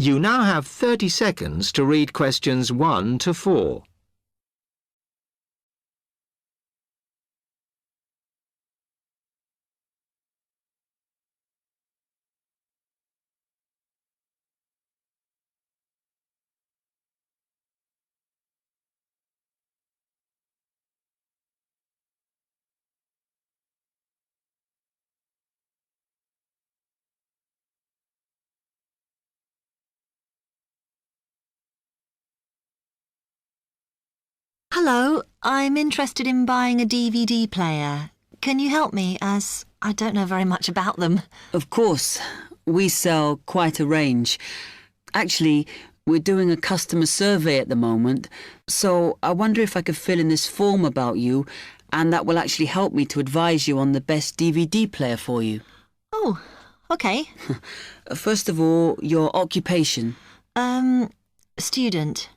You now have 30 seconds to read questions 1 to 4. Hello, I'm interested in buying a DVD player. Can you help me, as I don't know very much about them? Of course. We sell quite a range. Actually, we're doing a customer survey at the moment, so I wonder if I could fill in this form about you, and that will actually help me to advise you on the best DVD player for you. Oh, OK. First of all, your occupation. Student.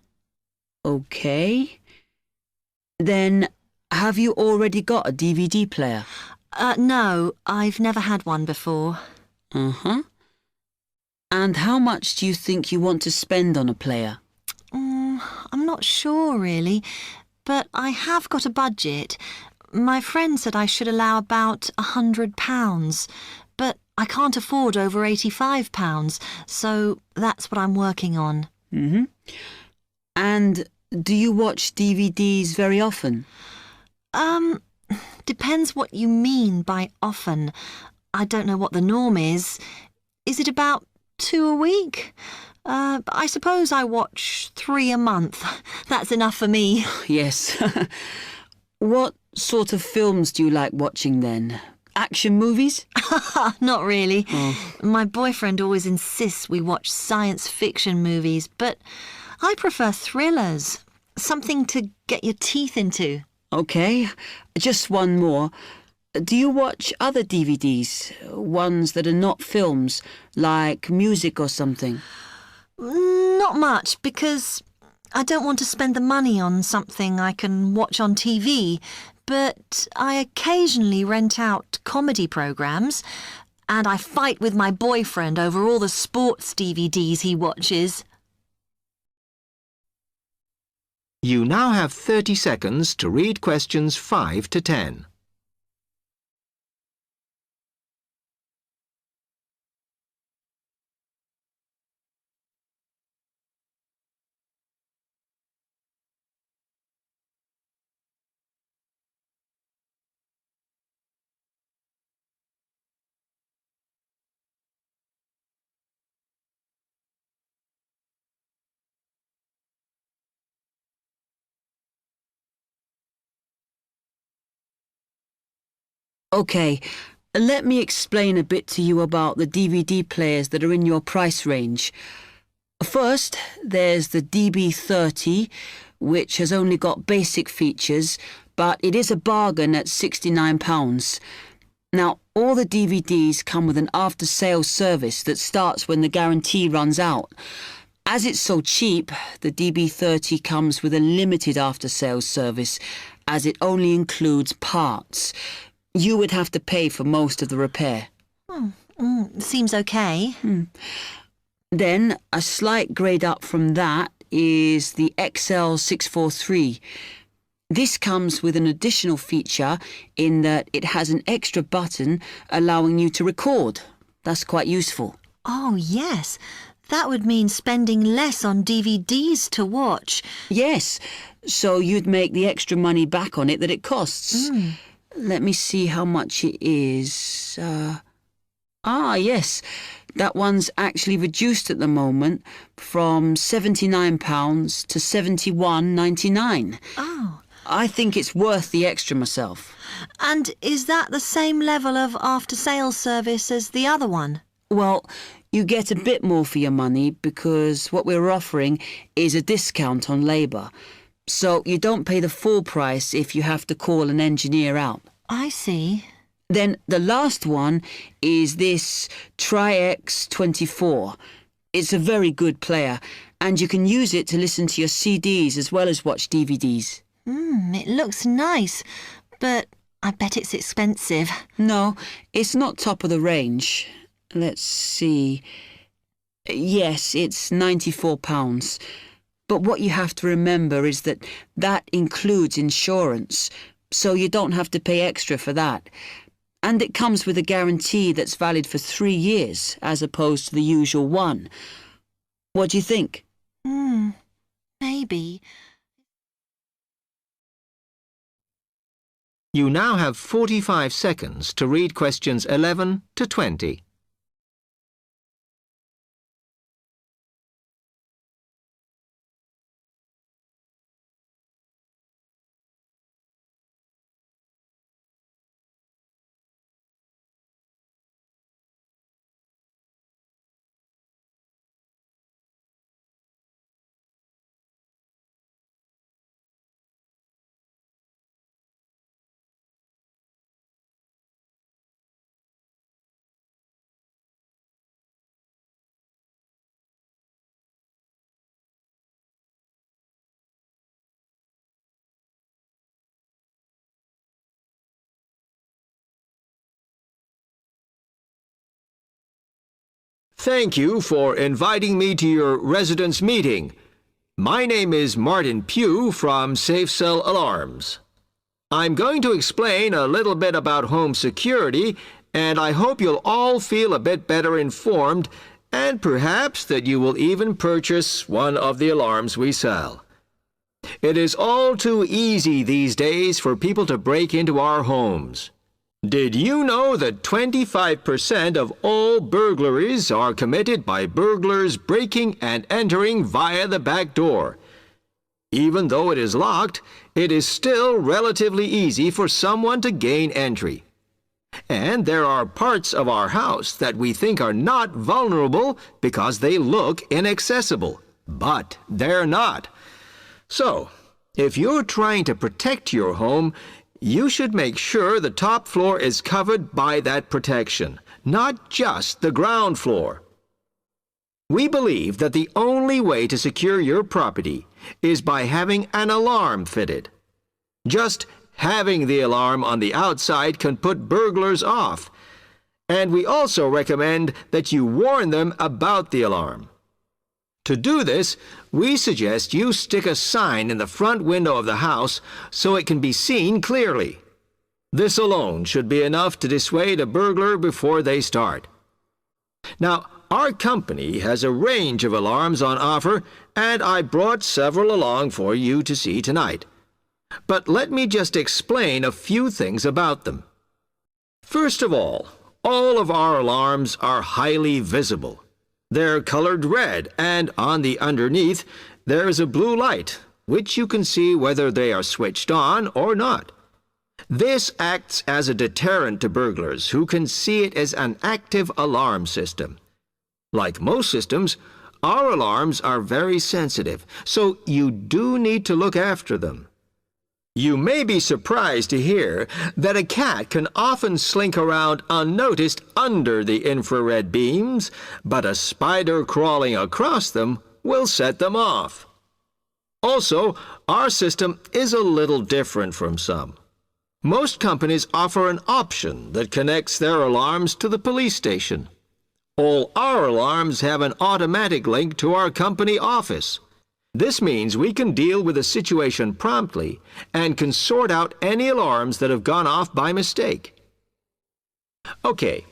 OK. Then, have you already got a DVD player? No, I've never had one before. Uh-huh. And how much do you think you want to spend on a player? I'm not sure, really, but I have got a budget. My friend said I should allow about £100, but I can't afford over £85, so that's what I'm working on. Mm-hmm. And do you watch DVDs very often? Depends what you mean by often. I don't know what the norm is. Is it about 2 a week? I suppose I watch 3 a month. That's enough for me. Yes. What sort of films do you like watching then? Action movies? Not really. Oh. My boyfriend always insists we watch science fiction movies, but I prefer thrillers. Something to get your teeth into. OK. Just one more. Do you watch other DVDs? Ones that are not films, like music or something? Not much, because I don't want to spend the money on something I can watch on TV, but I occasionally rent out comedy programmes, and I fight with my boyfriend over all the sports DVDs he watches. You now have 30 seconds to read questions 5 to 10. OK. Let me explain a bit to you about the DVD players that are in your price range. First, there's the DB30, which has only got basic features, but it is a bargain at £69. Now, all the DVDs come with an after-sales service that starts when the guarantee runs out. As it's so cheap, the DB30 comes with a limited after-sales service, as it only includes parts. You would have to pay for most of the repair. Seems OK. Then, a slight grade up from that is the XL643. This comes with an additional feature in that it has an extra button allowing you to record. That's quite useful. Oh, yes. That would mean spending less on DVDs to watch. Yes, so you'd make the extra money back on it that it costs. Let me see how much it is. Yes, that one's actually reduced at the moment from £79 to £71.99. Oh. I think it's worth the extra myself. And is that the same level of after-sales service as the other one? Well, you get a bit more for your money because what we're offering is a discount on labour. So you don't pay the full price if you have to call an engineer out. I see. Then the last one is this Tri-X24. It's a very good player, and you can use it to listen to your CDs as well as watch DVDs. It looks nice, but I bet it's expensive. No, it's not top of the range. Let's see. Yes, it's £94. But what you have to remember is that that includes insurance, so you don't have to pay extra for that. And it comes with a guarantee that's valid for 3 years, as opposed to the usual one. What do you think? Maybe. You now have 45 seconds to read questions 11 to 20. Thank you for inviting me to your residence meeting. My name is Martin Pugh from Safe Cell Alarms. I'm going to explain a little bit about home security, and I hope you'll all feel a bit better informed, and perhaps that you will even purchase one of the alarms we sell. It is all too easy these days for people to break into our homes. Did you know that 25% of all burglaries are committed by burglars breaking and entering via the back door? Even though it is locked, it is still relatively easy for someone to gain entry. And there are parts of our house that we think are not vulnerable because they look inaccessible. But they're not. So, if you're trying to protect your home, you should make sure the top floor is covered by that protection, not just the ground floor. We believe that the only way to secure your property is by having an alarm fitted. Just having the alarm on the outside can put burglars off, and we also recommend that you warn them about the alarm. To do this, we suggest you stick a sign in the front window of the house so it can be seen clearly. This alone should be enough to dissuade a burglar before they start. Now, our company has a range of alarms on offer, and I brought several along for you to see tonight. But let me just explain a few things about them. First of all of our alarms are highly visible. They're colored red, and on the underneath, there's a blue light, which you can see whether they are switched on or not. This acts as a deterrent to burglars who can see it as an active alarm system. Like most systems, our alarms are very sensitive, so you do need to look after them. You may be surprised to hear that a cat can often slink around unnoticed under the infrared beams, but a spider crawling across them will set them off. Also, our system is a little different from some. Most companies offer an option that connects their alarms to the police station. All our alarms have an automatic link to our company office. This means we can deal with a situation promptly and can sort out any alarms that have gone off by mistake. Okay,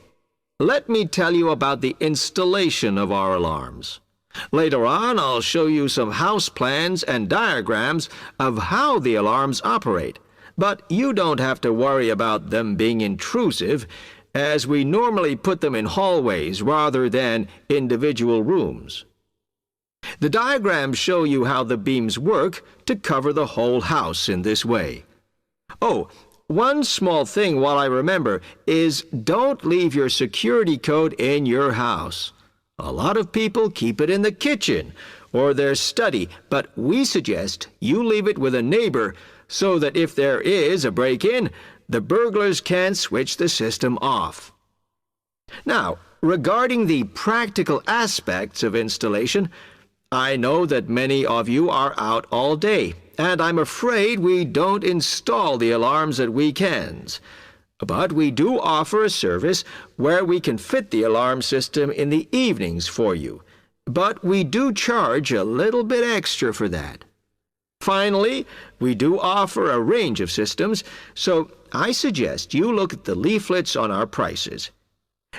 let me tell you about the installation of our alarms. Later on, I'll show you some house plans and diagrams of how the alarms operate, but you don't have to worry about them being intrusive, as we normally put them in hallways rather than individual rooms. The diagrams show you how the beams work to cover the whole house in this way. Oh, one small thing while I remember is don't leave your security code in your house. A lot of people keep it in the kitchen or their study, but we suggest you leave it with a neighbor so that if there is a break-in, the burglars can switch the system off. Now, regarding the practical aspects of installation, I know that many of you are out all day, and I'm afraid we don't install the alarms at weekends. But we do offer a service where we can fit the alarm system in the evenings for you, but we do charge a little bit extra for that. Finally, we do offer a range of systems, so I suggest you look at the leaflets on our prices.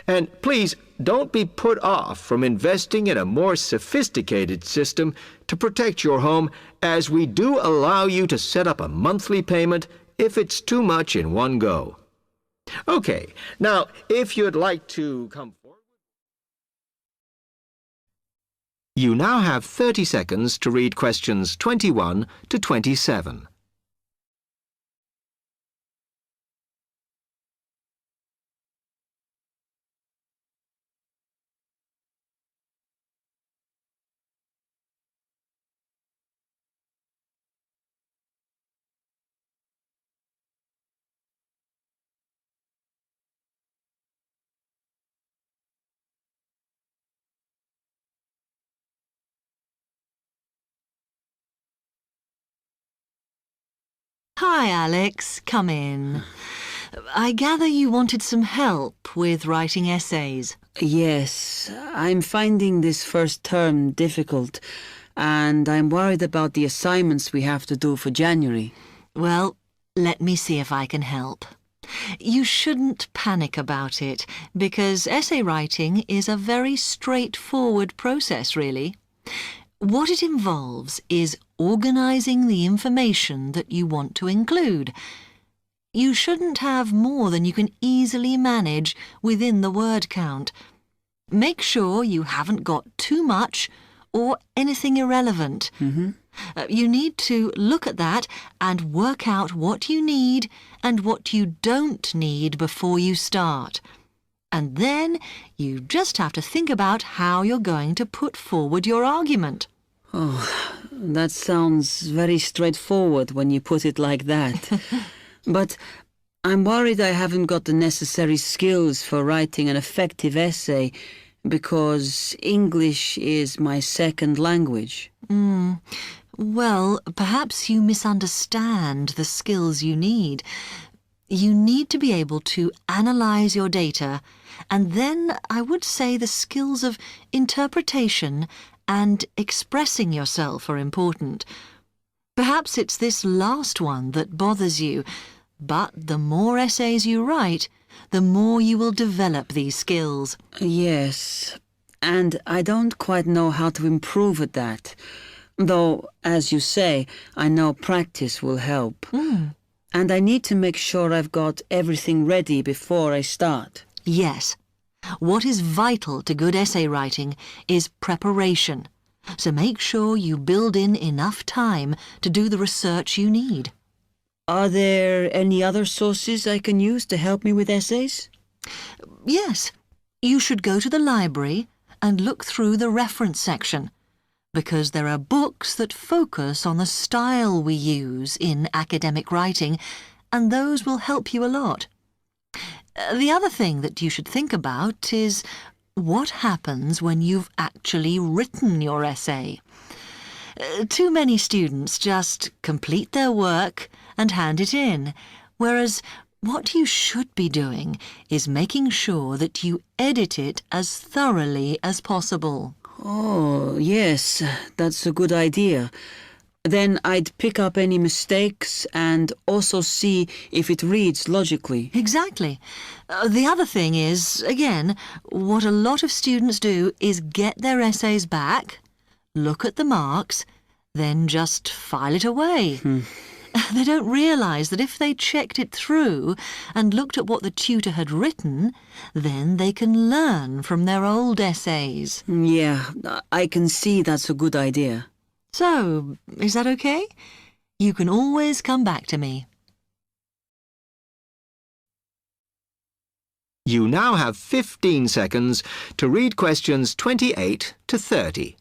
And please don't be put off from investing in a more sophisticated system to protect your home, as we do allow you to set up a monthly payment if it's too much in one go. Okay, now if you'd like to come forward. You now have 30 seconds to read questions 21 to 27. Hi, Alex. Come in. I gather you wanted some help with writing essays. Yes, I'm finding this first term difficult, and I'm worried about the assignments we have to do for January. Well, let me see if I can help. You shouldn't panic about it, because essay writing is a very straightforward process, really. What it involves is organising the information that you want to include. You shouldn't have more than you can easily manage within the word count. Make sure you haven't got too much or anything irrelevant. You need to look at that and work out what you need and what you don't need before you start. And then you just have to think about how you're going to put forward your argument. Oh, that sounds very straightforward when you put it like that. But I'm worried I haven't got the necessary skills for writing an effective essay because English is my second language. Well, perhaps you misunderstand the skills you need. You need to be able to analyse your data, and then I would say the skills of interpretation and expressing yourself are important. Perhaps it's this last one that bothers you, but the more essays you write, the more you will develop these skills. Yes, and I don't quite know how to improve at that. Though, as you say, I know practice will help. And I need to make sure I've got everything ready before I start. Yes. What is vital to good essay writing is preparation. So make sure you build in enough time to do the research you need. Are there any other sources I can use to help me with essays? Yes. You should go to the library and look through the reference section, because there are books that focus on the style we use in academic writing, and those will help you a lot. The other thing that you should think about is what happens when you've actually written your essay. Too many students just complete their work and hand it in, whereas what you should be doing is making sure that you edit it as thoroughly as possible. Oh, yes, that's a good idea. Then I'd pick up any mistakes and also see if it reads logically. Exactly. The other thing is, again, what a lot of students do is get their essays back, look at the marks, then just file it away. They don't realise that if they checked it through and looked at what the tutor had written, then they can learn from their old essays. Yeah, I can see that's a good idea. So, is that okay? You can always come back to me. You now have 15 seconds to read questions 28 to 30.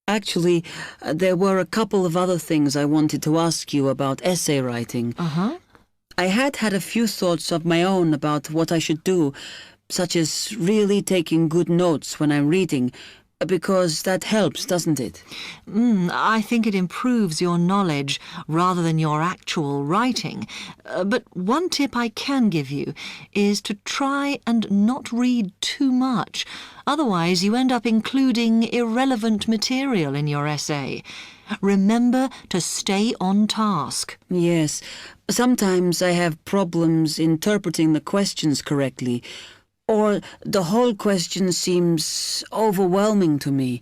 Actually, there were a couple of other things I wanted to ask you about essay writing. I had a few thoughts of my own about what I should do, such as really taking good notes when I'm reading, Because that helps, doesn't it? I think it improves your knowledge rather than your actual writing. But one tip I can give you is to try and not read too much. Otherwise, you end up including irrelevant material in your essay. Remember to stay on task. Yes. Sometimes I have problems interpreting the questions correctly, or the whole question seems overwhelming to me.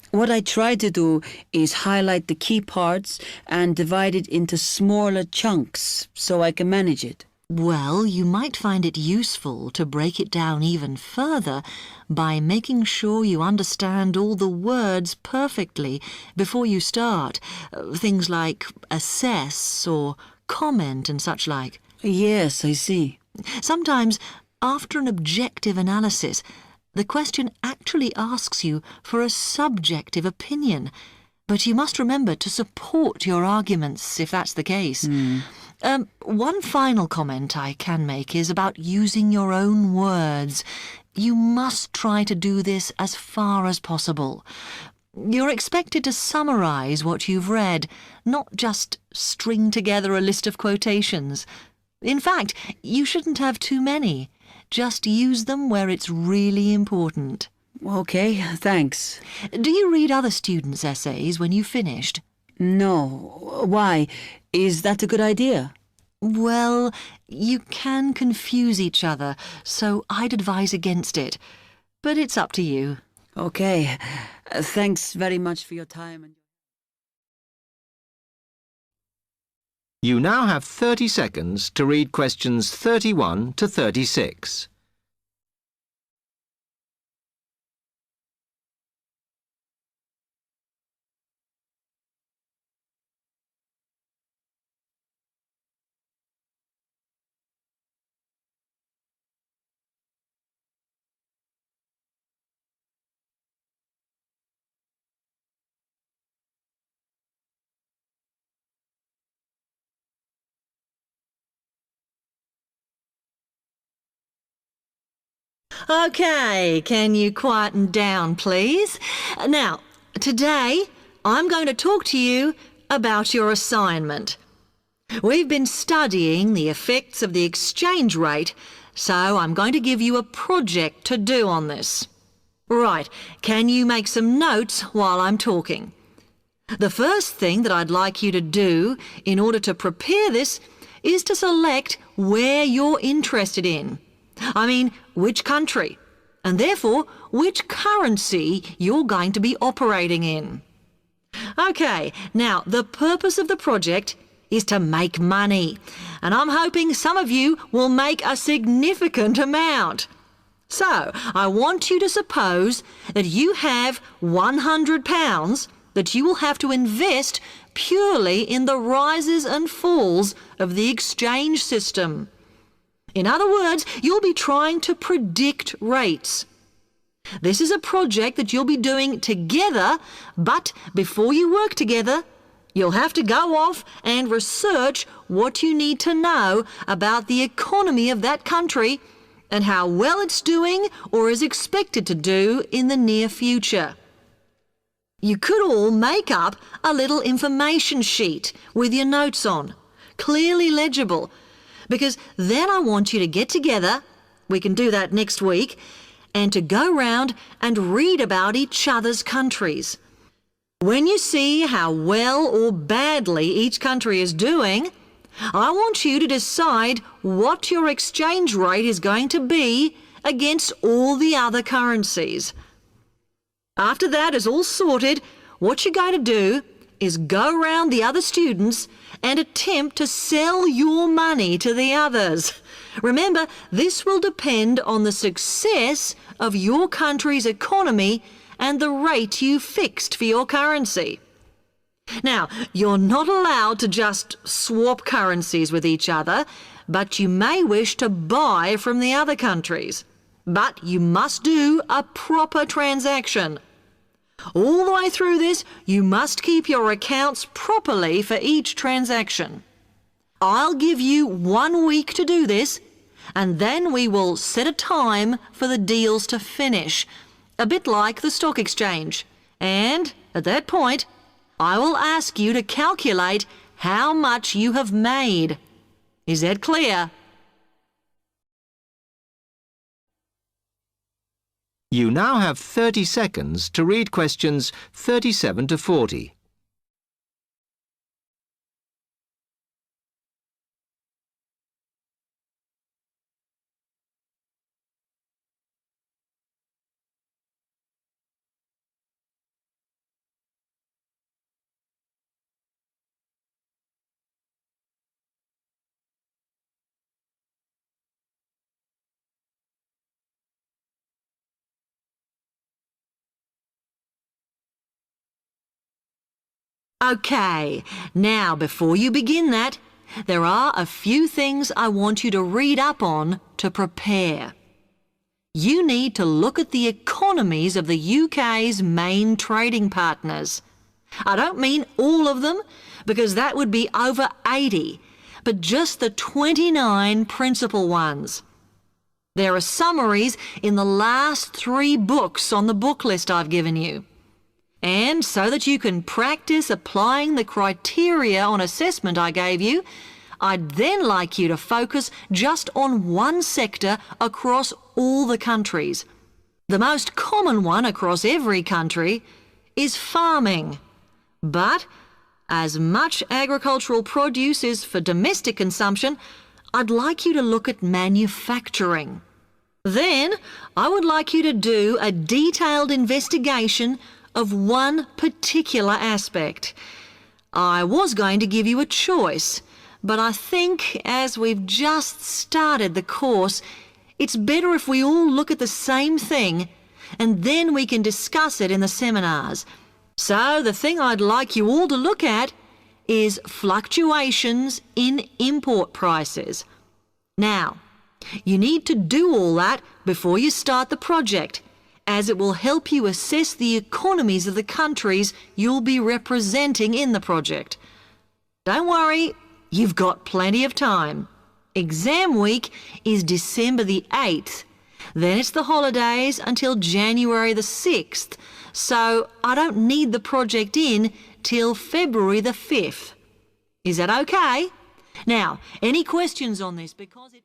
What I try to do is highlight the key parts and divide it into smaller chunks so I can manage it. Well, you might find it useful to break it down even further by making sure you understand all the words perfectly before you start. Things like assess or comment and such like. Yes, I see. Sometimes, after an objective analysis, the question actually asks you for a subjective opinion. But you must remember to support your arguments if that's the case. One final comment I can make is about using your own words. You must try to do this as far as possible. You're expected to summarise what you've read, not just string together a list of quotations. In fact, you shouldn't have too many. Just use them where it's really important. Okay, thanks. Do you read other students' essays when you've finished? No. Why? Is that a good idea? Well, you can confuse each other, so I'd advise against it. But it's up to you. Okay. Thanks very much for your time. You now have 30 seconds to read questions 31 to 36. OK, can you quieten down, please? Now, today I'm going to talk to you about your assignment. We've been studying the effects of the exchange rate, so I'm going to give you a project to do on this. Right, can you make some notes while I'm talking? The first thing that I'd like you to do in order to prepare this is to select where you're interested in. I mean, which country, and therefore which currency you're going to be operating in. OK, now the purpose of the project is to make money, and I'm hoping some of you will make a significant amount. So, I want you to suppose that you have £100 that you will have to invest purely in the rises and falls of the exchange system. In other words, you'll be trying to predict rates. This is a project that you'll be doing together, but before you work together, you'll have to go off and research what you need to know about the economy of that country and how well it's doing or is expected to do in the near future. You could all make up a little information sheet with your notes on, clearly legible, because then I want you to get together, we can do that next week, and to go round and read about each other's countries. When you see how well or badly each country is doing, I want you to decide what your exchange rate is going to be against all the other currencies. After that is all sorted, what you're going to do is go round the other students and attempt to sell your money to the others. Remember, this will depend on the success of your country's economy and the rate you fixed for your currency. Now, you're not allowed to just swap currencies with each other, but you may wish to buy from the other countries. But you must do a proper transaction. All the way through this, you must keep your accounts properly for each transaction. I'll give you 1 week to do this, and then we will set a time for the deals to finish. a bit like the stock exchange. And at that point, I will ask you to calculate how much you have made. Is that clear? You now have 30 seconds to read questions 37 to 40. Okay, now before you begin that, there are a few things I want you to read up on to prepare. You need to look at the economies of the UK's main trading partners. I don't mean all of them, because that would be over 80, but just the 29 principal ones. There are summaries in the last 3 books on the book list I've given you. And so that you can practice applying the criteria on assessment I gave you, I'd then like you to focus just on one sector across all the countries. The most common one across every country is farming. But as much agricultural produce is for domestic consumption, I'd like you to look at manufacturing. Then I would like you to do a detailed investigation of one particular aspect. I was going to give you a choice, but I think as we've just started the course, it's better if we all look at the same thing and then we can discuss it in the seminars. So the thing I'd like you all to look at is fluctuations in import prices. Now, you need to do all that before you start the project, as it will help you assess the economies of the countries you'll be representing in the project. Don't worry, you've got plenty of time. Exam week is December the 8th. Then it's the holidays until January the 6th, so I don't need the project in till February the 5th. Is that okay? Now, any questions on this? Because it